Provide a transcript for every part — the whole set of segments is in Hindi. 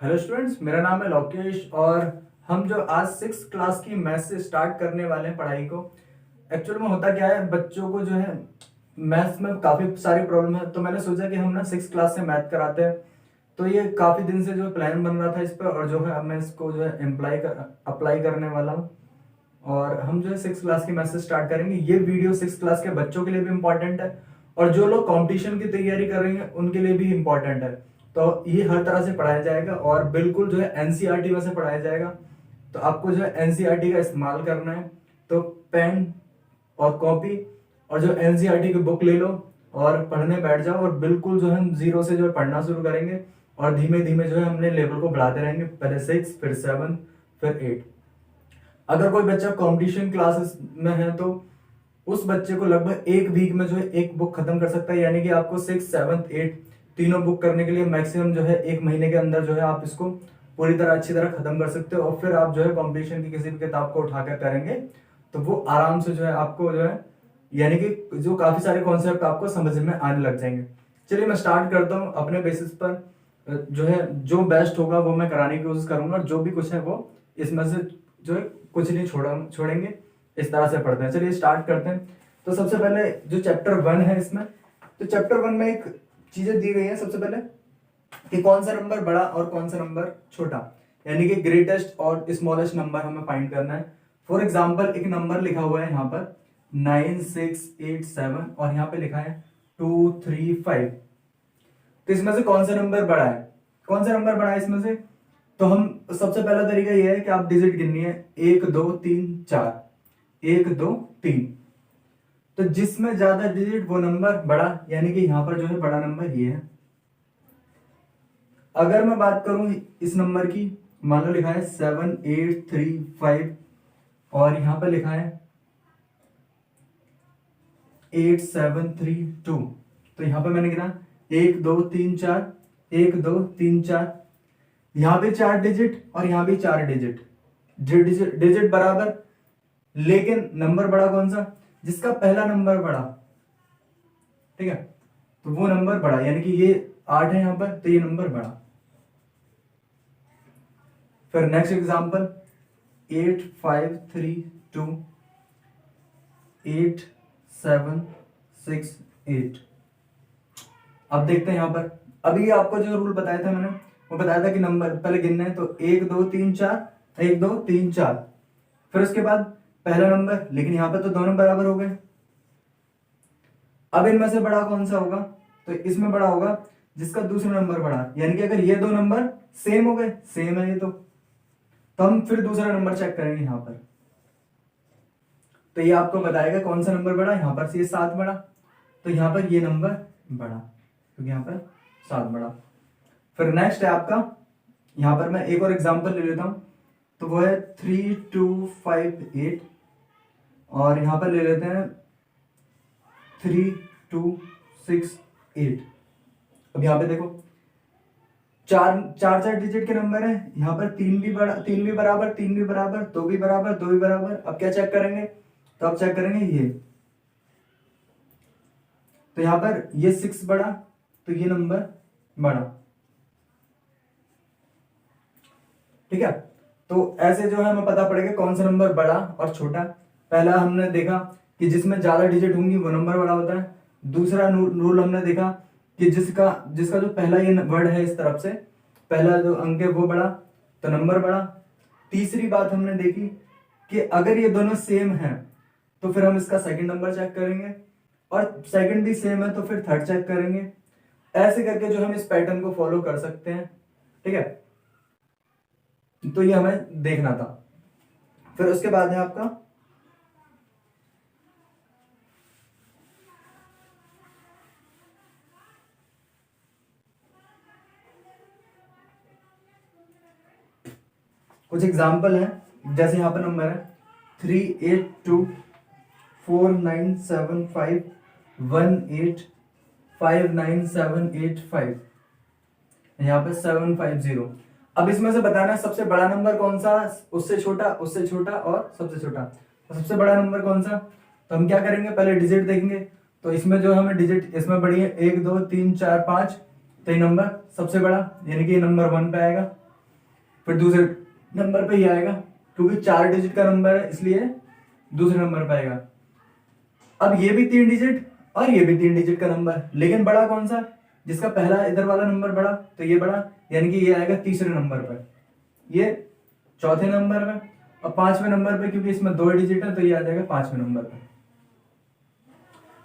हेलो स्टूडेंट्स, मेरा नाम है लोकेश और हम जो आज 6th क्लास की मैथ से स्टार्ट करने वाले हैं पढ़ाई को। एक्चुअल में होता क्या है, बच्चों को जो है मैथ्स में काफ़ी सारी प्रॉब्लम है, तो मैंने सोचा कि हम ना 6th क्लास से मैथ कराते हैं। तो ये काफ़ी दिन से जो प्लान बन रहा था इस पर, और जो है अब मैं इसको जो है अप्लाई करने वाला हूँ। और हम जो है 6th क्लास की मैथ से स्टार्ट करेंगे। ये वीडियो 6th क्लास के बच्चों के लिए भी इम्पोर्टेंट है और जो लोग कंपटीशन की तैयारी कर रहे हैं उनके लिए भी इम्पोर्टेंट है। तो ये हर तरह से पढ़ाया जाएगा और बिल्कुल जो है एनसीईआरटी में से पढ़ाया जाएगा। तो आपको जो है एनसीईआरटी का इस्तेमाल करना है। तो पेन और कॉपी और जो एनसीईआरटी की बुक ले लो और पढ़ने बैठ जाओ, और बिल्कुल जो है हम जीरो से जो है पढ़ना शुरू करेंगे और धीमे धीमे जो है हमने लेवल को बढ़ाते रहेंगे। पहले 6, फिर 7, फिर 8। अगर कोई बच्चा कंपटीशन क्लासेस में है तो उस बच्चे को लगभग एक वीक में जो है एक बुक खत्म कर सकता है, यानी कि आपको 6, 7, 8 तीनों बुक करने के लिए मैक्सिमम जो है एक महीने के अंदर जो है आप इसको पूरी तरह अच्छी तरह खत्म कर सकते हो। और फिर आप जो है कंपटीशन की किसी भी किताब को उठाकर करेंगे तो वो आराम से जो है आपको जो है यानी कि जो काफी सारे कॉन्सेप्ट आपको समझ में आने लग जाएंगे। चलिए मैं स्टार्ट करता हूँ अपने बेसिस पर। जो है जो बेस्ट होगा वो मैं कराने की कोशिश करूंगा, और जो भी कुछ है वो इसमें से जो है कुछ नहीं छोड़ेंगे। इस तरह से पढ़ते हैं। चलिए स्टार्ट करते हैं। तो सबसे पहले जो चैप्टर 1 है इसमें, तो चैप्टर 1 में एक चीजें दी गई है। सबसे पहले कि कौन सा नंबर बड़ा और कौन सा नंबर छोटा, यानी कि ग्रेटेस्ट और स्मॉलेस्ट नंबर हमें फाइंड करना है। फॉर एग्जाम्पल एक नंबर लिखा हुआ है यहाँ पर 9687 और यहाँ पे लिखा है 235। तो इसमें से कौन सा नंबर बड़ा है, कौन सा नंबर बड़ा है इसमें से? तो हम सबसे पहला तरीका यह है कि आप डिजिट गिननी है 1 2 3 4, 1 2 3। तो जिसमें ज्यादा डिजिट वो नंबर बड़ा, यानी कि यहां पर जो है बड़ा नंबर ये है। अगर मैं बात करूं इस नंबर की, मान लो लिखा है 7835 और यहां पर लिखा है 8732। तो यहां पर मैंने गिना 1 2 3 4, 1 2 3 4। यहां पे 4 डिजिट और यहां भी 4 डिजिट, डिजिट बराबर, लेकिन नंबर बड़ा कौन सा? जिसका पहला नंबर बड़ा, ठीक है, तो वो नंबर बड़ा, यानी कि ये 8 है यहां पर, तो ये नंबर बड़ा। फिर नेक्स्ट एग्जांपल 8532 8768। अब देखते हैं यहां पर, अभी आपको जो रूल बताया था मैंने, वो बताया था कि नंबर पहले गिनना है। तो 1 2 3 4, 1 2 3 4, फिर उसके बाद पहला नंबर, लेकिन यहां पर तो दोनों बराबर हो गए। अब इनमें से बड़ा कौन सा होगा? तो इसमें बड़ा होगा जिसका दूसरा नंबर बड़ा, यानी कि अगर ये दो नंबर सेम हो गए, सेम है ये तो हम फिर दूसरा नंबर चेक करेंगे यहां पर। तो ये आपको बताएगा कौन सा नंबर बड़ा। यहां पर से ये 7 बड़ा, तो यहां पर ये नंबर बड़ा, क्योंकि यहां पर 7 बड़ा। फिर नेक्स्ट है आपका, यहां पर मैं एक और एग्जांपल ले लेता हूं। तो वो है 3258 और यहां पर ले लेते हैं 3268। अब यहां पे देखो चार चार चार डिजिट के नंबर है, यहां पर 3 भी बड़ा, 3 भी बराबर, 3 भी बराबर, 2 भी बराबर, 2 भी बराबर। अब क्या चेक करेंगे? तो अब चेक करेंगे ये, तो यहां पर ये 6 बड़ा, तो ये नंबर बड़ा, ठीक है। तो ऐसे जो है हमें पता पड़ेगा कौन सा नंबर बड़ा और छोटा। पहला हमने देखा कि जिसमें ज्यादा डिजिट होंगी वो नंबर बड़ा होता है। दूसरा रूल हमने देखा कि जिसका जिसका जो पहला ये वर्ड है इस तरफ से, पहला जो अंक है वो बड़ा, तो नंबर बड़ा। तीसरी बात हमने देखी कि अगर ये दोनों सेम हैं तो फिर हम इसका सेकंड नंबर चेक करेंगे, और सेकंड भी सेम है तो फिर थर्ड चेक करेंगे। ऐसे करके जो हम इस पैटर्न को फॉलो कर सकते हैं, ठीक है। तो ये हमें देखना था। फिर उसके बाद है आपका कुछ एग्जाम्पल है। जैसे यहां पर नंबर है 3824751859785, यहाँ पे 750। अब इसमें से बताना सबसे बड़ा नंबर कौन सा, उससे छोटा, उससे छोटा और सबसे छोटा। तो सबसे बड़ा नंबर कौन सा? तो हम क्या करेंगे, पहले डिजिट देखेंगे। तो इसमें जो हमें डिजिट इसमें बड़ी है 1 2 3 4 5, तो ये नंबर सबसे बड़ा, यानी कि ये नंबर 1 पे आएगा। फिर दूसरे नंबर पे ये आएगा, क्योंकि 4 डिजिट का नंबर है इसलिए दूसरे नंबर पे आएगा। अब ये भी 3 डिजिट और ये भी 3 डिजिट का नंबर, लेकिन बड़ा कौन सा, जिसका पहला इधर वाला नंबर बड़ा, तो ये बड़ा, यानी कि ये आएगा तीसरे नंबर पर, ये चौथे नंबर पे, और 5वें नंबर पे क्योंकि इसमें 2 डिजिट है तो ये आ जाएगा 5वें नंबर पे।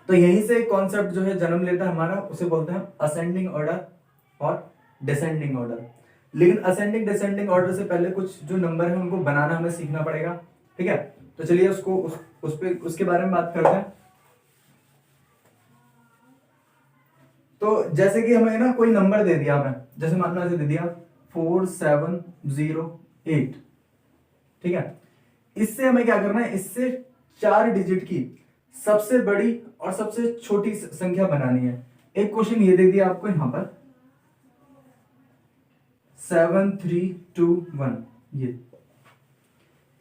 तो यहीं से कॉन्सेप्ट जो है जन्म लेता है हमारा, उसे बोलते हैं असेंडिंग ऑर्डर और डिसेंडिंग ऑर्डर। लेकिन असेंडिंग डिसेंडिंग ऑर्डर से पहले कुछ जो नंबर है उनको बनाना हमें सीखना पड़ेगा, ठीक है। तो चलिए उसके बारे में बात करते हैं। तो जैसे कि हमें ना कोई नंबर दे दिया हमें, जैसे मान लो ऐसे दे दिया 4708, ठीक है। इससे हमें क्या करना है, इससे 4 डिजिट की सबसे बड़ी और सबसे छोटी संख्या बनानी है। एक क्वेश्चन ये दे दिया आपको यहां पर 7321, ये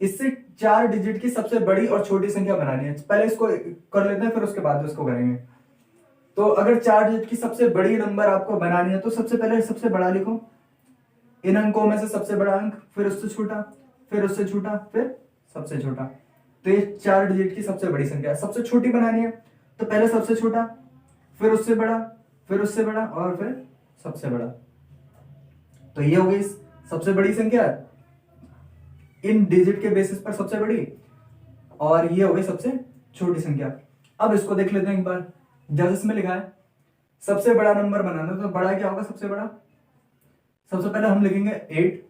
इससे 4 डिजिट की सबसे बड़ी और छोटी संख्या बनानी है। पहले इसको कर लेते हैं, फिर उसके बाद इसको करेंगे। तो अगर 4 डिजिट की सबसे बड़ी नंबर आपको बनानी है तो सबसे पहले सबसे बड़ा लिखो, इन अंकों में से सबसे बड़ा अंक, फिर उससे छोटा, फिर उससे छोटा, फिर सबसे छोटा। तो ये 4 डिजिट की सबसे बड़ी संख्या है। सबसे छोटी बनानी है तो पहले सबसे छोटा, फिर उससे बड़ा, फिर उससे बड़ा, और फिर सबसे बड़ा। तो ये हो गई सबसे बड़ी संख्या इन डिजिट के बेसिस पर सबसे बड़ी, और ये हो गई सबसे छोटी संख्या। अब इसको देख लेते हैं एक बार। जैसे इसमें लिखा है सबसे बड़ा नंबर बनाना, तो बड़ा क्या होगा सबसे बड़ा, सबसे पहले हम लिखेंगे 8,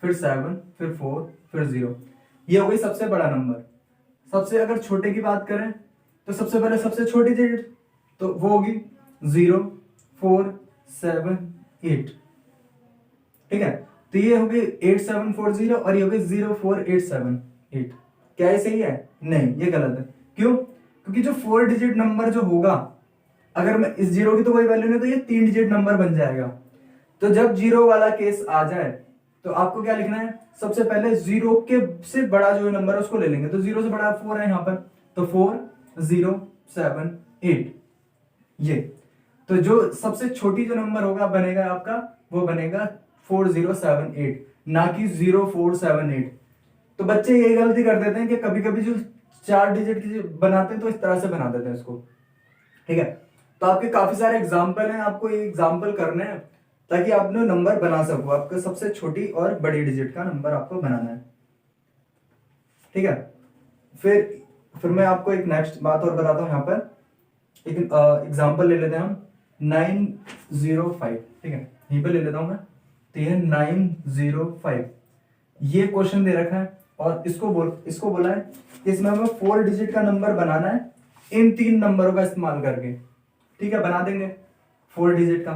फिर 7, फिर 4, फिर 0। ये हो गई सबसे बड़ा नंबर। सबसे अगर छोटे की बात करें तो सबसे पहले सबसे छोटी डिजिट तो वो होगी 0, 4, 7, 8, ठीक है। तो ये हो गई 8740 और ये हो गई 04878। क्या ये सही है? नहीं, ये गलत है। क्यों? क्योंकि जो 4 डिजिट नंबर जो होगा, अगर मैं इस 0 की तो कोई वैल्यू नहीं, तो ये 3 डिजिट नंबर बन जाएगा। तो जब 0 वाला केस आ जाए तो आपको क्या लिखना है, सबसे पहले 0 के से बड़ा जो नंबर है उसको ले लेंगे। तो 0 से बड़ा 4 है यहाँ पर, तो 4078 ये। तो जो सबसे छोटी जो नंबर होगा बनेगा आपका, वो बनेगा 4078, ना कि 0478। तो बच्चे यही गलती कर देते हैं कि कभी कभी जो 4 डिजिट की बनाते हैं तो इस तरह से बना देते हैं इसको, ठीक है। तो आपके काफी सारे एग्जाम्पल हैं, आपको ये एग्जाम्पल करने हैं ताकि आप नंबर बना सको। आपको सबसे छोटी और बड़ी डिजिट का नंबर आपको बनाना है, ठीक है। फिर मैं आपको एक नेक्स्ट बात और बताता हूं। यहाँ पर एक एग्जाम्पल ले लेते हैं हम 905, ठीक है। यहीं पर ले लेता हूं मैं। तो ये 905 ये क्वेश्चन दे रखा है और इसको बोला है कि इसमें हमें 4 डिजिट का नंबर बनाना है इन 3 नंबरों का इस्तेमाल करके, ठीक है। बना देंगे 4 डिजिट का।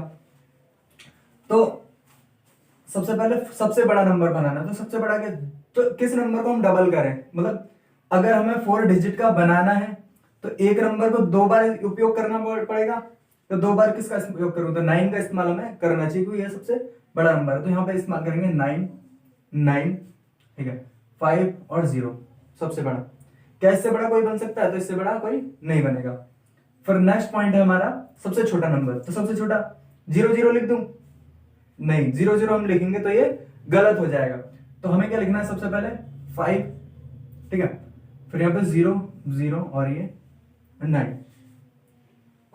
तो सबसे पहले सबसे बड़ा नंबर बनाना, तो सबसे बड़ा तो किस नंबर को हम डबल करें, मतलब अगर हमें 4 डिजिट का बनाना है तो एक नंबर को 2 बार उपयोग करना पड़ेगा। तो 2 बार किसका उपयोग करूं, तो 9 का इस्तेमाल हमें करना चाहिए क्योंकि यह सबसे बड़ा नंबर है। तो यहाँ पे इस्तेमाल करेंगे 9, ठीक है। 5 और 0 सबसे बड़ा। क्या इससे बड़ा कोई बन सकता है? तो इससे बड़ा कोई नहीं बनेगा। फिर नेक्स्ट पॉइंट है हमारा सबसे छोटा नंबर। तो सबसे छोटा 0 लिख दूं? नहीं, 0 हम लिखेंगे तो ये गलत हो जाएगा। तो हमें क्या लिखना है, सबसे पहले 5, ठीक है। फिर यहाँ पे 0 और ये 9।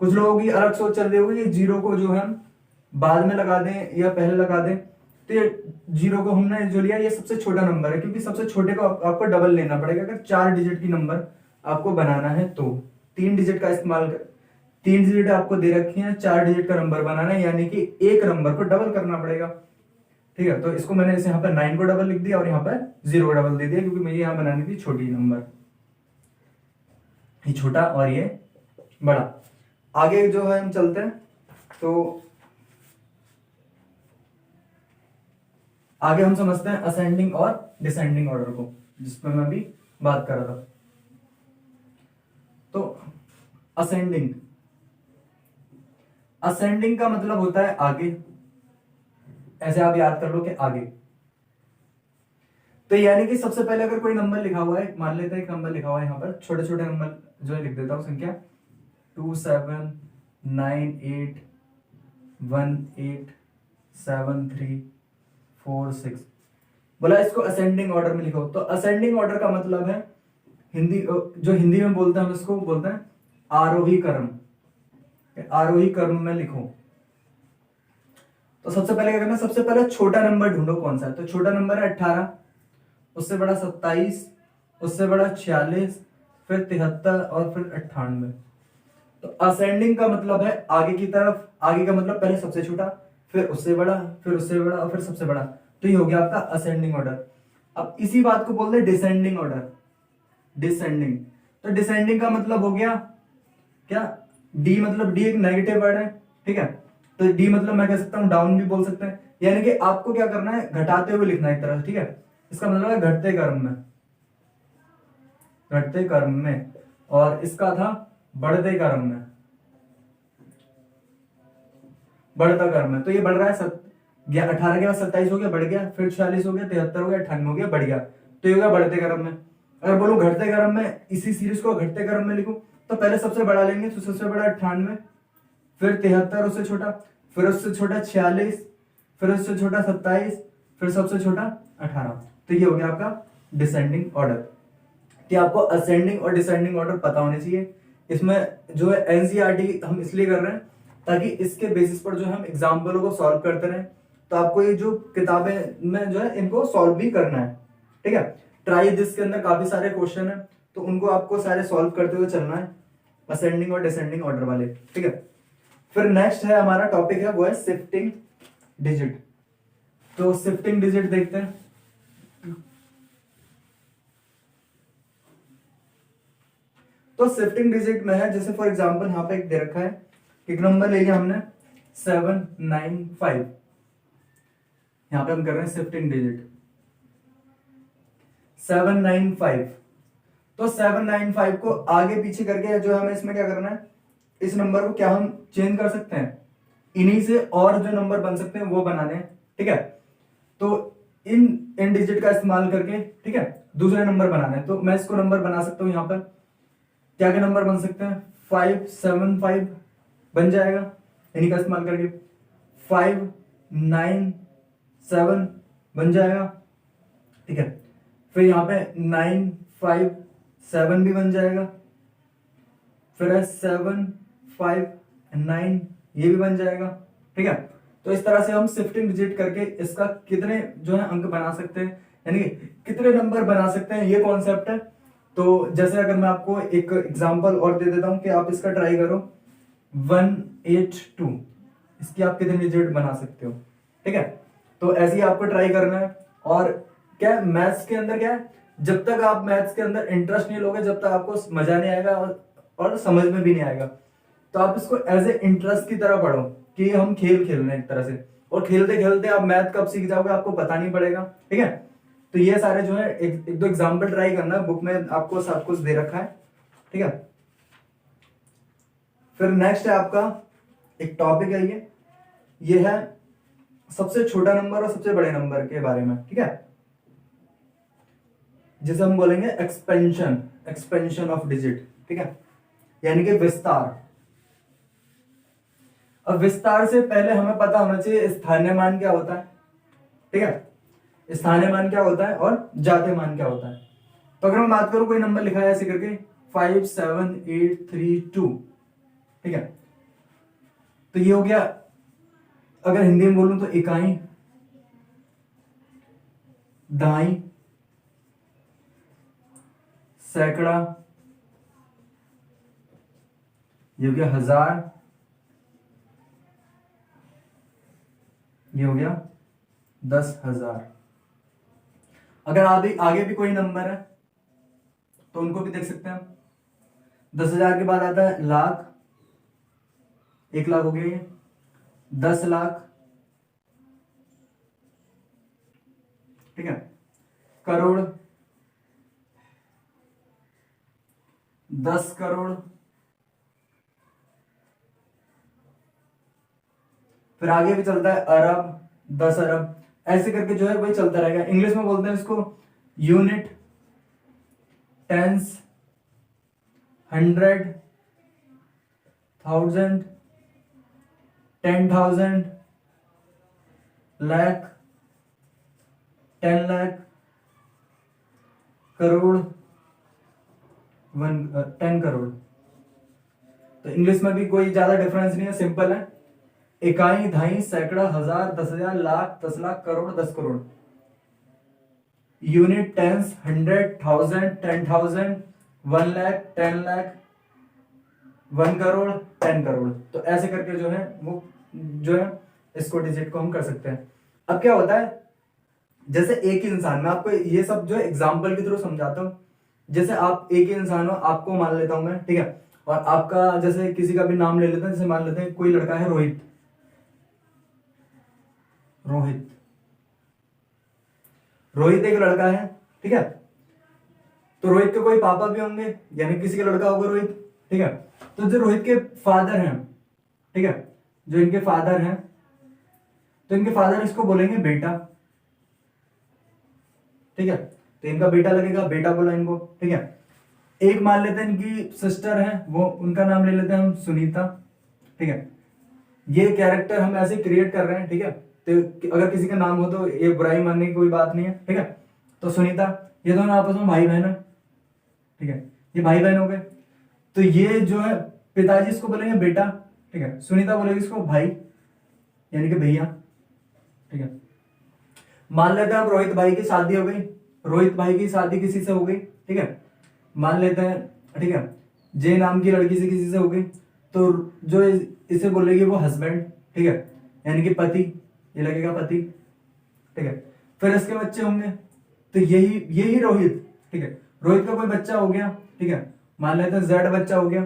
कुछ लोगों की अलग सोच चल रही होगी कि 0 को जो हम बाद में लगा दें या पहले लगा दें। तो ये 0 को हमने जो लिया ये सबसे छोटा नंबर है, क्योंकि सबसे छोटे को आपको डबल लेना पड़ेगा। अगर 4 डिजिट की नंबर आपको बनाना है तो 3 डिजिट का इस्तेमाल 3 डिजिट आपको दे रखी है, 4 डिजिट का नंबर बनाना है, यानी कि एक नंबर को डबल करना पड़ेगा, ठीक है। तो इसको मैंने इसे यहाँ पर 9 को डबल लिख दिया और यहाँ पर 0 को डबल दे दिया, क्योंकि मुझे यहाँ बनानी थी छोटी नंबर, ये छोटा और ये बड़ा। आगे जो है हम चलते हैं। तो आगे हम समझते हैं असेंडिंग और डिसेंडिंग ऑर्डर को, जिसमें मैं अभी बात कर रहा था। तो असेंडिंग का मतलब होता है आगे। ऐसे आप याद कर लो कि आगे। तो यानी कि सबसे पहले अगर कोई नंबर लिखा हुआ है, मान लेते हैं एक नंबर लिखा हुआ है यहाँ पर, छोटे छोटे नंबर जो है लिख देता हूं संख्या 2798187346। बोला इसको असेंडिंग ऑर्डर में लिखो। तो असेंडिंग ऑर्डर का मतलब है हिंदी, जो हिंदी में बोलते हैं हम इसको बोलते हैं आरोही क्रम। आरोही क्रम में लिखो। तो सबसे पहले क्या करना है, सबसे पहले छोटा नंबर ढूंढो कौन सा है। तो छोटा नंबर है 18, उससे बड़ा 27, उससे बड़ा 46, फिर 73 और फिर 98। तो असेंडिंग का मतलब है आगे की तरफ, आगे का मतलब पहले सबसे छोटा, फिर उससे बड़ा, फिर उससे बड़ा और फिर सबसे बड़ा। तो ये हो गया आपका असेंडिंग ऑर्डर। अब इसी बात को बोलते हैं डिसेंडिंग ऑर्डर। डिसेंडिंग, तो डिसेंडिंग का मतलब हो गया क्या, डी मतलब डी एक नेगेटिव वर्ड है, ठीक है। तो डी मतलब मैं कह सकता हूं डाउन भी बोल सकते हैं, यानी कि आपको क्या करना है, घटाते हुए लिखना है एक तरह से, ठीक है। इसका मतलब है घटते क्रम में, घटते क्रम में। और इसका था बढ़ते क्रम में, बढ़ता क्रम में। तो ये बढ़ रहा है 18 के बाद 27 हो गया, बढ़ गया, फिर 46 हो गया, 73 हो गया, 98 हो गया, बढ़ गया। तो ये हो गया बढ़ते क्रम में। अगर बोलूं घटते क्रम में, इसी सीरीज को घटते क्रम में लिखूं, तो पहले सबसे बड़ा लेंगे, तो सबसे बड़ा 98, फिर 73 उससे छोटा, फिर उससे छोटा 46, फिर उससे छोटा 27, फिर सबसे छोटा 18। तो ये हो गया आपका डिसेंडिंग ऑर्डर। कि आपको असेंडिंग और डिसेंडिंग ऑर्डर पता होने चाहिए। इसमें जो है एनसीईआरटी हम इसलिए कर रहे हैं ताकि इसके बेसिस पर जो हम एग्जाम्पलों को सॉल्व करते रहें। तो आपको ये जो किताबें में जो है इनको सॉल्व भी करना है, ठीक है। ट्राई दिस के अंदर काफी सारे क्वेश्चन है, तो उनको आपको सारे सॉल्व करते हुए चलना है, असेंडिंग और डिसेंडिंग ऑर्डर वाले, ठीक है। फिर नेक्स्ट है हमारा टॉपिक है वो है शिफ्टिंग डिजिट। तो शिफ्टिंग डिजिट देखते हैं। तो शिफ्टिंग डिजिट में है, जैसे फॉर एग्जांपल यहां पे एक दे रखा है, एक नंबर ले लिया हमने 795, यहां पे हम कर रहे हैं शिफ्टिंग डिजिट 795। तो 795 को आगे पीछे करके जो हमें इसमें क्या करना है, इस नंबर को क्या हम चेंज कर सकते हैं, इन्हीं से और जो नंबर बन सकते हैं वो बनाने हैं, ठीक है। तो इन इन डिजिट का इस्तेमाल करके, ठीक है, दूसरे नंबर बनाने हैं। तो मैं इसको नंबर बना सकता हूं, यहां पर क्या क्या नंबर बन सकते हैं, 575 बन जाएगा इन्हीं का इस्तेमाल करके, 597 बन जाएगा, ठीक है। फिर यहाँ पे 957 भी बन जाएगा, फिर है 759 ये भी बन जाएगा, ठीक है। तो इस तरह से हम शिफ्टिंग डिजिट करके इसका कितने जो है अंक बना सकते हैं, यानी कि कितने नंबर बना सकते हैं, ये कॉन्सेप्ट है। तो जैसे अगर मैं आपको एक एग्जांपल और दे देता हूं कि आप इसका ट्राई करो, 182, इसकी आप कितने डिजिट बना सकते हो, ठीक है। तो ऐसे ही आपको ट्राई करना है। और क्या है, मैथ्स के अंदर क्या है, जब तक आप मैथ्स के अंदर इंटरेस्ट नहीं लोगे, जब तक आपको मजा नहीं आएगा और समझ में भी नहीं आएगा। तो आप इसको एज ए इंटरेस्ट की तरह पढ़ो कि हम खेल खेल रहे हैं एक तरह से, और खेलते खेलते आप मैथ कब सीख जाओगे आपको पता नहीं पड़ेगा, ठीक है। तो ये सारे जो है एक दो एग्जाम्पल ट्राई करना, बुक में आपको सब कुछ दे रखा है, ठीक है। फिर नेक्स्ट है आपका एक टॉपिक है, ये है सबसे छोटा नंबर और सबसे बड़े नंबर के बारे में, ठीक है, जिसे हम बोलेंगे एक्सपेंशन, एक्सपेंशन ऑफ डिजिट, ठीक है, यानी कि विस्तार। अब विस्तार से पहले हमें पता होना चाहिए स्थानीय मान क्या होता है, ठीक है, स्थानीय मान क्या होता है और जातीय मान क्या होता है। तो अगर मैं बात करूं, कोई नंबर लिखा है ऐसे करके 57832, ठीक है, तो ये हो गया, अगर हिंदी में बोलूं तो इकाई, दहाई, सैकड़ा, ये हो गया हजार, ये हो गया 10,000। अगर आगे भी कोई नंबर है तो उनको भी देख सकते हैं। 10,000 के बाद आता है लाख, 1 लाख हो गया ये, 10 लाख, ठीक है, करोड़, 10 करोड़, फिर आगे भी चलता है अरब, 10 अरब, ऐसे करके जो है वही चलता रहेगा। इंग्लिश में बोलते हैं इसको यूनिट, टेंस, 100, 1000, 10,000, लाख, 10 लाख करोड़ 10 करोड़। तो इंग्लिश में भी कोई ज्यादा डिफरेंस नहीं है, सिंपल है। इकाई, दहाई, सैकड़ा, हजार, 10,000, लाख, 10 लाख, करोड़, 10 करोड़। Unit, tens, 100, 1000, 10,000, 1 lakh, 10 lakh, 1 crore, 10 crore. तो ऐसे करके जो है वो जो है इसको डिजिट को हम कर सकते हैं। अब क्या होता है, जैसे एक ही इंसान, मैं आपको ये सब जो एग्जाम्पल के थ्रू समझाता हूँ। जैसे आप एक ही इंसान हो, आपको मान लेता हूं मैं, ठीक है, और आपका जैसे किसी का भी नाम ले लेते हैं, जैसे मान लेते हैं कोई लड़का है रोहित। रोहित रोहित एक लड़का है, ठीक है। तो रोहित के कोई पापा भी होंगे, यानी किसी का लड़का होगा रोहित, ठीक है। तो जो रोहित के फादर हैं, ठीक है, जो इनके फादर हैं, तो इनके फादर इसको बोलेंगे बेटा, ठीक है। तो इनका बेटा लगेगा, बेटा बोला इनको, ठीक है। एक मान लेते हैं इनकी सिस्टर है, वो उनका नाम ले लेते हैं हम सुनीता, ठीक है। ये कैरेक्टर हम ऐसे क्रिएट कर रहे हैं, ठीक है। तो अगर किसी का नाम हो तो ये बुराई मानने की कोई बात नहीं है, ठीक है। तो सुनीता, ये दोनों आपस में भाई बहन है, ठीक है, ये भाई बहन हो गए। तो ये जो है पिताजी इसको बोलेंगे बेटा, ठीक है, सुनीता बोलेगी इसको भाई, यानी कि भैया, ठीक है। मान लेते हैं अब रोहित भाई की शादी हो गई, रोहित भाई की शादी किसी से हो गई, ठीक है। मान लेते हैं, ठीक है, जे नाम की लड़की से किसी से हो गई, तो जो इसे बोलेगी वो हस्बैंड, ठीक है, यानी कि पति, ये लगेगा पति, ठीक है। फिर इसके बच्चे होंगे, तो यही यही रोहित, ठीक है, रोहित का कोई बच्चा हो गया, ठीक है, मान लेते हैं जेड बच्चा हो गया,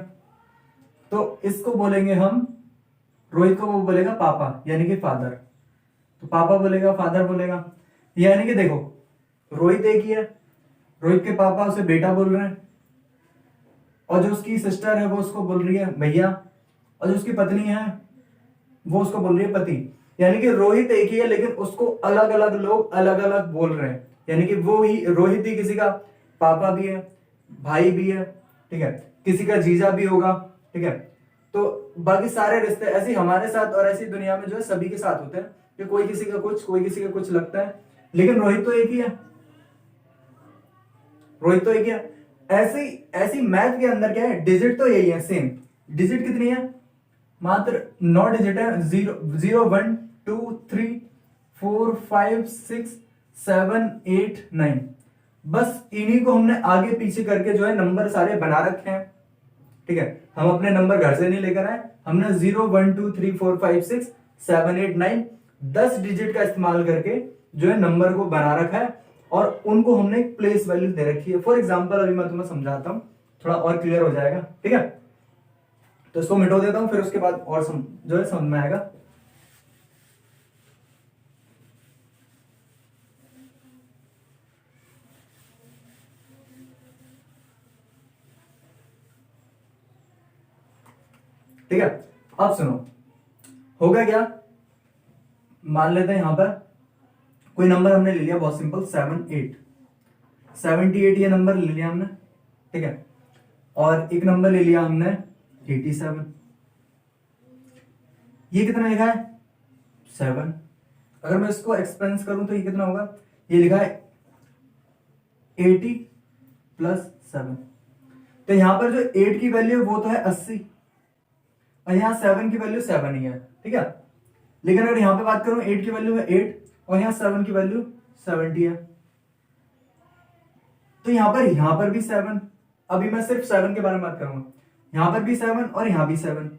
तो इसको बोलेंगे हम, रोहित को वो बोलेगा पापा, यानी कि फादर। तो पापा बोलेगा, फादर बोलेगा, यानी कि देखो रोहित एक ही है, रोहित के पापा उसे बेटा बोल रहे हैं, और जो उसकी सिस्टर है वो उसको बोल रही है भैया, और जो उसकी पत्नी है वो उसको बोल रही है पति। यानी कि रोहित एक ही है, लेकिन उसको अलग अलग लोग अलग अलग बोल रहे हैं, यानी कि वो ही रोहित ही किसी का पापा भी है, भाई भी है, ठीक है, किसी का जीजा भी होगा, ठीक है। तो बाकी सारे रिश्ते ऐसे हमारे साथ और ऐसी दुनिया में जो है सभी के साथ होते हैं कि कोई किसी का कुछ, कोई किसी का कुछ लगता है, लेकिन रोहित तो एक ही है, रोहित तो एक ही है। ऐसी ऐसी मैथ के अंदर क्या है, डिजिट तो यही है सेम। डिजिट कितनी है, मात्र 9 डिजिट है, 0 0 1 2 3 4 5 6 7 8 9। बस इन्हीं को हमने आगे पीछे करके जो है नंबर सारे बना रखे हैं, ठीक है। हम अपने नंबर घर से नहीं लेकर आए, हमने 0 1 2 3 4 5 6 7 8 9 10 डिजिट का इस्तेमाल करके जो है नंबर को बना रखा है, और उनको हमने एक प्लेस वैल्यू दे रखी है। फॉर एग्जांपल अभी मैं तुम्हें समझाता हूं, थोड़ा और क्लियर हो जाएगा, ठीक है। तो इसको मिटो देता हूं, फिर उसके बाद और जो है समझ में आएगा। ठीक है, अब सुनो, होगा क्या, मान लेते हैं यहां पर कोई नंबर हमने ले लिया, बहुत सिंपल, 78 ये नंबर ले लिया हमने, ठीक है। और एक नंबर ले लिया हमने 87, ये कितना लिखा है 7। अगर मैं इसको एक्सपेंस करूं तो ये कितना होगा, ये लिखा है 80 + 7। तो यहां पर जो 8 की वैल्यू है वो तो है 80, और यहां 7 की वैल्यू 7 ही है, ठीक है। लेकिन अगर यहां पे बात करूं 8 की वैल्यू है 8, और यहां 7 की वैल्यू 70 है, तो यहां पर भी 7। अभी मैं सिर्फ 7 के बारे में बात करूंगा, यहां पर भी 7 और यहां भी 7,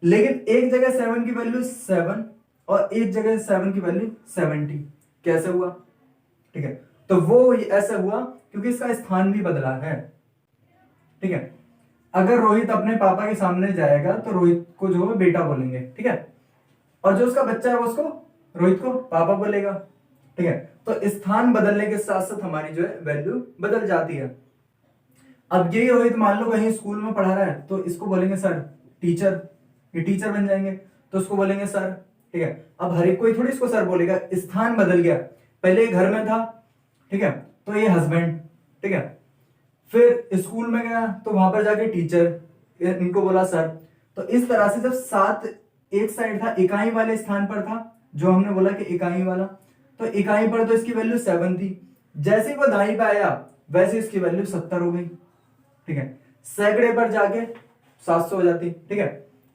लेकिन एक जगह 7 की वैल्यू 7 और एक जगह 7 की वैल्यू 70। कैसे हुआ, ठीक है। तो वो ऐसा हुआ क्योंकि इसका स्थान भी बदला है, ठीक है। अगर रोहित अपने पापा के सामने जाएगा तो रोहित को जो है बेटा बोलेंगे, ठीक है, और जो उसका बच्चा है वो उसको, रोहित को पापा बोलेगा, ठीक है। तो स्थान बदलने के साथ साथ हमारी जो है वैल्यू बदल जाती है। अब यही रोहित मान लो कहीं स्कूल में पढ़ा रहा है, तो इसको बोलेंगे सर, टीचर, ये टीचर बन जाएंगे, तो उसको बोलेंगे सर, ठीक है। अब हर एक कोई थोड़ी इसको सर बोलेगा, स्थान बदल गया, पहले घर में था, ठीक है, तो ये हस्बैंड, ठीक है। फिर स्कूल में गया तो वहां पर जाके टीचर, इनको बोला सर। तो इस तरह से जब 7 एक साइड था, इकाई वाले स्थान पर था, जो हमने बोला कि इकाई वाला, तो इकाई पर तो इसकी वैल्यू 7 थी, जैसे ही वो दाई पे आया वैसे इसकी वैल्यू 70 हो गई, ठीक है। सैकड़े पर जाके 700 हो जाती, ठीक है।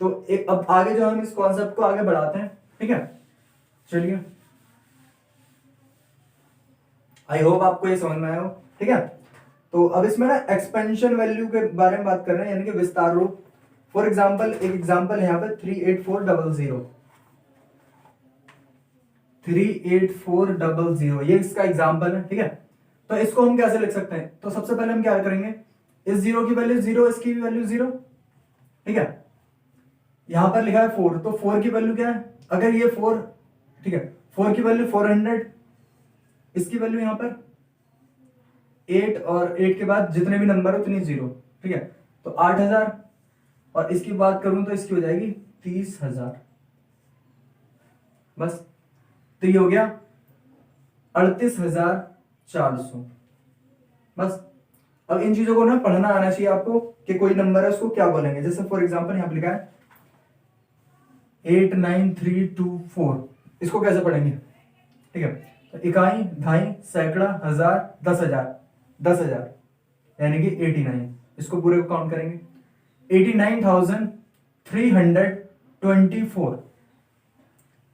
तो अब आगे जो हम इस कॉन्सेप्ट को आगे बढ़ाते हैं, ठीक है। चलिए, आई होप आपको ये समझ में आया हो, ठीक है। तो अब इसमें ना एक्सपेंशन वैल्यू के बारे में बात कर रहे हैं, यानी कि विस्तार रूप। फॉर एग्जाम्पल, एक एग्जाम्पल है यहाँ पे 38400, 38400, ये इसका एग्जाम्पल है, ठीक है। तो इसको हम कैसे लिख सकते हैं? तो सबसे पहले हम क्या करेंगे, इस जीरो की वैल्यू जीरो, इसकी भी वैल्यू जीरो, ठीक है। यहां पर लिखा है 4, तो 4 की वैल्यू क्या है? अगर ये 4, ठीक है, 4 की वैल्यू 400, इसकी वैल्यू यहां पर 8, और 8 के बाद जितने भी नंबर हो उतनी जीरो, ठीक है। तो 8000, और इसकी बात करूं तो इसकी हो जाएगी 30,000, बस। तो ये हो गया 38,400, बस। अब इन चीजों को ना पढ़ना आना चाहिए आपको कि कोई नंबर है उसको क्या बोलेंगे। जैसे फॉर एग्जांपल यहां पर लिखा है 89324, इसको कैसे पढ़ेंगे, ठीक है। तो इकाई, दहाई, सैकड़ा, हजार, 10,000, 10,000 यानी कि 89, इसको पूरे को काउंट करेंगे 89,324,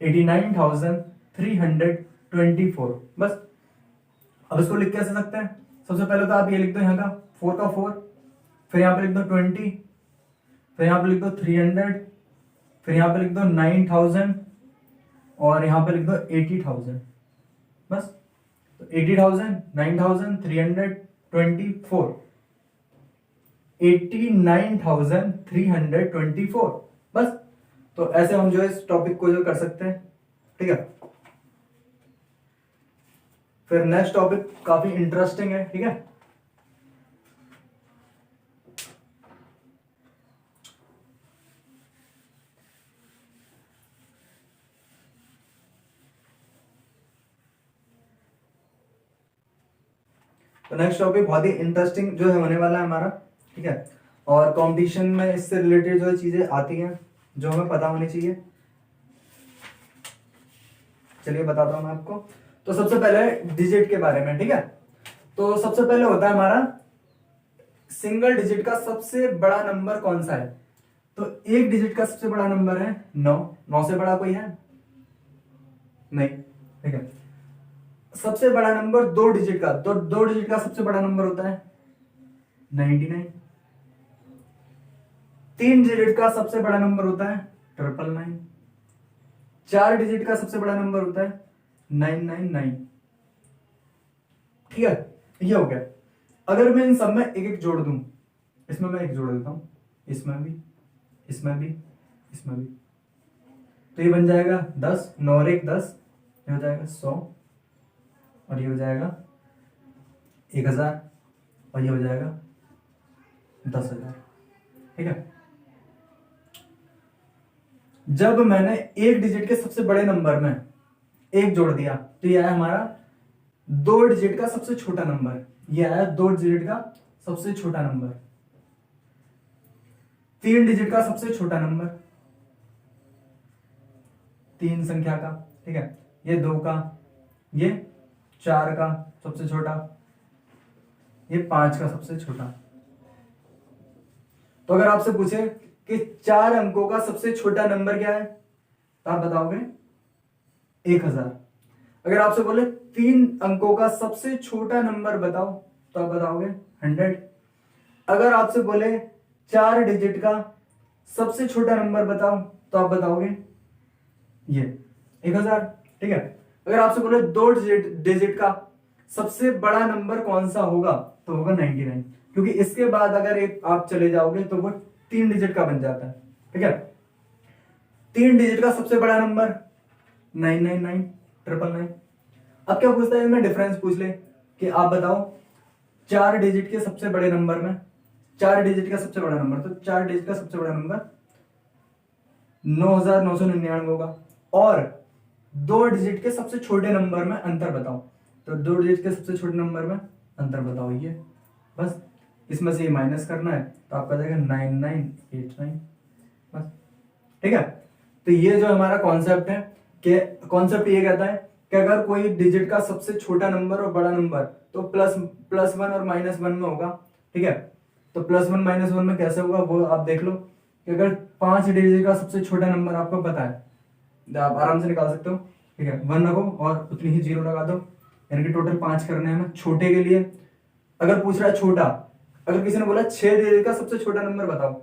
89,324, बस। अब इसको लिख कैसे सकते हैं? सबसे पहले तो आप ये लिख दो यहाँ का 4 का 4, फिर यहाँ पे लिख दो 20, फिर यहाँ पे लिख दो 300, फिर यहाँ पे लिख दो 9,000, और यहाँ पे लिख दो 80,000, बस। तो 80,000, 9,324, 89,324, बस। तो ऐसे हम जो है इस टॉपिक को जो कर सकते हैं, ठीक है। फिर नेक्स्ट टॉपिक काफी इंटरेस्टिंग है, ठीक है। तो नेक्स्ट टॉपिक बहुत ही इंटरेस्टिंग जो है होने वाला है हमारा, ठीक है। और कंपटीशन में इससे रिलेटेड जो है चीजें आती हैं जो हमें पता होनी चाहिए। चलिए बताता हूं मैं आपको। तो सबसे पहले डिजिट के बारे में, ठीक है। तो सबसे पहले होता है हमारा सिंगल डिजिट का सबसे बड़ा नंबर कौन सा है? तो एक डिजिट का सबसे बड़ा नंबर है 9, 9 से बड़ा कोई है? नहीं, ठीक है। सबसे बड़ा नंबर दो डिजिट का, दो डिजिट का सबसे बड़ा नंबर होता है 99। तीन डिजिट का सबसे बड़ा नंबर होता है 999। चार डिजिट का सबसे बड़ा नंबर होता है 999, ठीक है। ये हो गया। अगर मैं इन सब में एक एक जोड़ दूं, इसमें मैं एक जोड़ देता हूं, इसमें भी, इसमें भी, इसमें भी, तो ये बन जाएगा 10, 9 और 1 10, ये हो जाएगा 100, और ये हो जाएगा 1000, और ये हो जाएगा 10,000, ठीक है। जब मैंने एक डिजिट के सबसे बड़े नंबर में एक जोड़ दिया तो ये आया हमारा दो डिजिट का सबसे छोटा नंबर, ये आया दो डिजिट का सबसे छोटा नंबर, तीन डिजिट का सबसे छोटा नंबर, तीन संख्या का, ठीक है। ये 2 का, ये 4 का सबसे छोटा, ये 5 का सबसे छोटा। तो अगर आपसे पूछे कि 4 अंकों का सबसे छोटा नंबर क्या है तो आप बताओगे 1000। अगर आपसे बोले 3 अंकों का सबसे छोटा नंबर बताओ तो आप बताओगे 100। अगर आपसे बोले 4 डिजिट का सबसे छोटा नंबर बताओ तो आप बताओगे ये 1000, ठीक है। अगर आपसे बोले 2 डिजिट का सबसे बड़ा नंबर कौन सा होगा तो होगा 99, क्योंकि इसके बाद अगर एक आप चले जाओगे तो वो 3 डिजिट का बन जाता है, ठीक है। 3 डिजिट का सबसे बड़ा नंबर 999, 999। अब क्या पूछता है इसमें? डिफरेंस पूछ ले कि आप बताओ 4 डिजिट के सबसे बड़े नंबर में, 4 डिजिट का सबसे बड़ा नंबर, तो 4 डिजिट का सबसे बड़ा नंबर 9,999 होगा। और 2 डिजिट के सबसे छोटे नंबर में अंतर बताओ, तो 2 डिजिट के सबसे छोटे नंबर में अंतर बताओ, ये बस। इसमें से ये माइनस करना है तो आपका जाएगा 9989, बस, ठीक है। तो ये जो हमारा कॉन्सेप्ट है कि कॉन्सेप्ट ये कहता है कि अगर कोई डिजिट का सबसे छोटा नंबर और बड़ा नंबर तो प्लस वन और माइनस वन में होगा, ठीक है। तो प्लस वन माइनस वन में कैसे होगा वो आप देख लो कि अगर 5 डिजिट का सबसे छोटा नंबर आपको पता है तो आप आराम से निकाल सकते हो, ठीक है। 1 रखो और उतनी ही 0 लगा दो, यानी कि टोटल 5 करने हैं हमें। छोटे के लिए अगर पूछ रहा है छोटा, अगर किसी ने बोला 6 डिजिट का सबसे छोटा नंबर बताओ,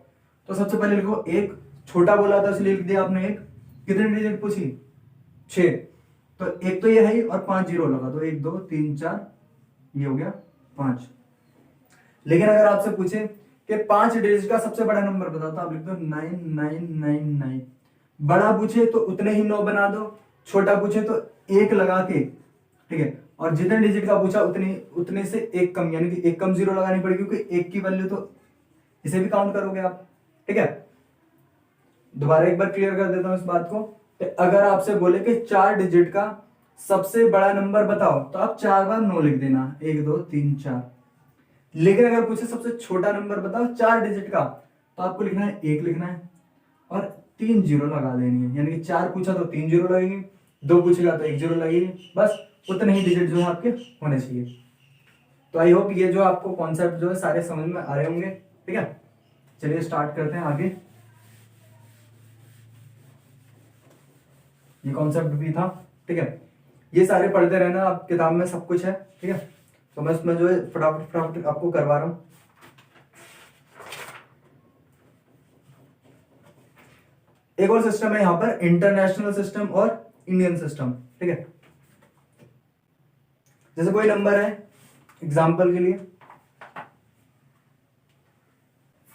तो सबसे पहले लिखो एक, छोटा बोला था इसलिए लिख दिया आपने एक। कितनी डिजिट पूछी? 6, तो एक तो ये है और 5 जीरो लगा दो, 1 2 3 4, ये हो गया 5। लेकिन अगर आपसे पूछे कि 5 डिजिट का सबसे बड़ा नंबर बताओ, तो आप लिख दो 9999। बड़ा पूछे तो उतने ही 9 बना दो, छोटा पूछे तो 1 लगा के, ठीक है। और जितने डिजिट का पूछा उतने से 1 कम, यानी कि 1 कम 0 लगानी पड़ेगी, क्योंकि 1 की वैल्यू तो इसे भी काउंट करोगे आप, ठीक है। दोबारा एक बार क्लियर कर देता हूं इस बात को। अगर आपसे बोले कि 4 डिजिट का सबसे बड़ा नंबर बताओ, तो आप 4 बार 9 लिख देना, 1 2 3 4। लेकिन अगर पूछे सबसे छोटा नंबर बताओ 4 डिजिट का, तो आपको लिखना है 1 लिखना है और 3 जीरो लगा देनी है, यानी कि 4 पूछा तो 3 जीरो लगेगी, 2 पूछेगा तो 1 जीरो लगेगी, बस उतने ही डिजिट जो है आपके होने चाहिए। तो आई होप ये जो आपको कॉन्सेप्ट जो है सारे समझ में आ रहे होंगे, ठीक है। चलिए स्टार्ट करते हैं आगे। ये कॉन्सेप्ट भी था, ठीक है। ये सारे पढ़ते रहना, आप किताब में सब कुछ है, ठीक है। तो मैं उसमें जो है फटाफट फटाफट आपको करवा रहा हूं। एक और सिस्टम है यहां पर, इंटरनेशनल सिस्टम और इंडियन सिस्टम, ठीक है। जैसे कोई नंबर है, एग्जांपल के लिए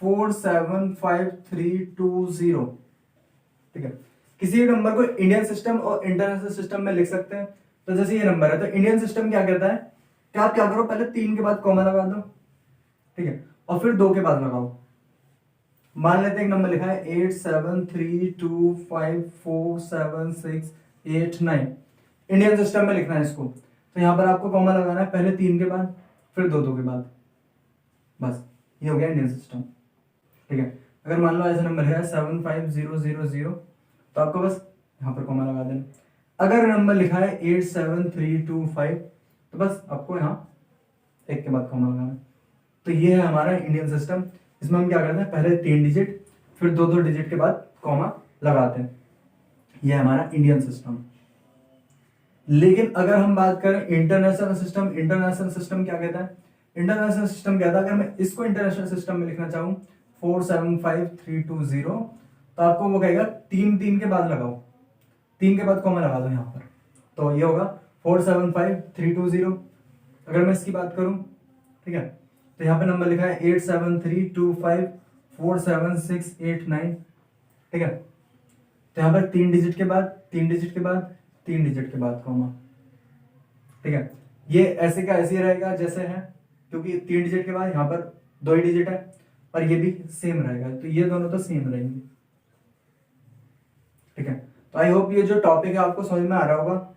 475,320, ठीक है। किसी नंबर को इंडियन सिस्टम और इंटरनेशनल सिस्टम में लिख सकते हैं। तो जैसे ये नंबर है, तो इंडियन सिस्टम क्या कहता है कि आप क्या करो, पहले 3 के बाद कॉमा लगा दो, ठीक है, और फिर 2 के बाद लगाओ। मान लेते हैं एक नंबर लिखा है 8732547689, इंडियन सिस्टम में लिखना है इसको। तो यहां पर आपको कॉमा लगाना है, पहले 3 के बाद फिर 2 के बाद, बस ये हो गया इंडियन सिस्टम, ठीक है। अगर मान लो ऐसा नंबर है 75000, तो आपको बस यहाँ पर कॉमा लगा देना। अगर नंबर लिखा है 87325, तो बस आपको यहाँ 1 के बाद कॉमा लगाना। तो ये है हमारा इंडियन सिस्टम। इसमें हम क्या करते हैं, पहले 3 डिजिट फिर 2 डिजिट के बाद कॉमा लगाते हैं। यह हमारा इंडियन सिस्टम। लेकिन अगर हम बात करें इंटरनेशनल सिस्टम, इंटरनेशनल सिस्टम क्या कहता है? इंटरनेशनल सिस्टम कहता है अगर मैं इसको इंटरनेशनल सिस्टम में लिखना चाहूँ 475320, तो आपको वो कहेगा 3 के बाद लगाओ, 3 के बाद कॉमा लगा दो यहाँ पर, तो ये होगा 475320। अगर मैं इसकी बात करूं, ठीक है, तो यहाँ पे नंबर लिखा है 8732547689, ठीक है। तो यहाँ पर 3 डिजिट के बाद 3 डिजिट के बाद 3 डिजिट के बाद कॉमा, ठीक है। ये ऐसे का ऐसे ही रहेगा जैसे है, क्योंकि 3 डिजिट के बाद यहाँ पर 2 ही डिजिट है, और ये भी सेम रहेगा, तो ये दोनों तो सेम रहेंगे, ठीक है। तो आई होप ये जो टॉपिक है आपको समझ में आ रहा होगा।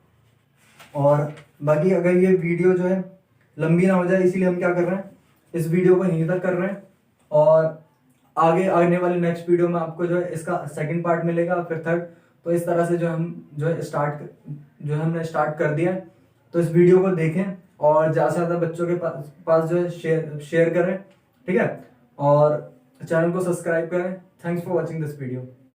और बाकी अगर ये वीडियो जो है लंबी ना हो जाए, इसीलिए हम क्या कर रहे हैं, इस वीडियो को यहीं तक कर रहे हैं, और आगे आने वाले नेक्स्ट वीडियो में आपको जो है इसका सेकंड पार्ट मिलेगा, फिर थर्ड। तो इस तरह से जो है हमने स्टार्ट कर दिया है। तो इस वीडियो को देखें और ज़्यादा से ज़्यादा बच्चों के पास जो है शेयर करें, ठीक है, और चैनल को सब्सक्राइब करें। Thanks for watching this video.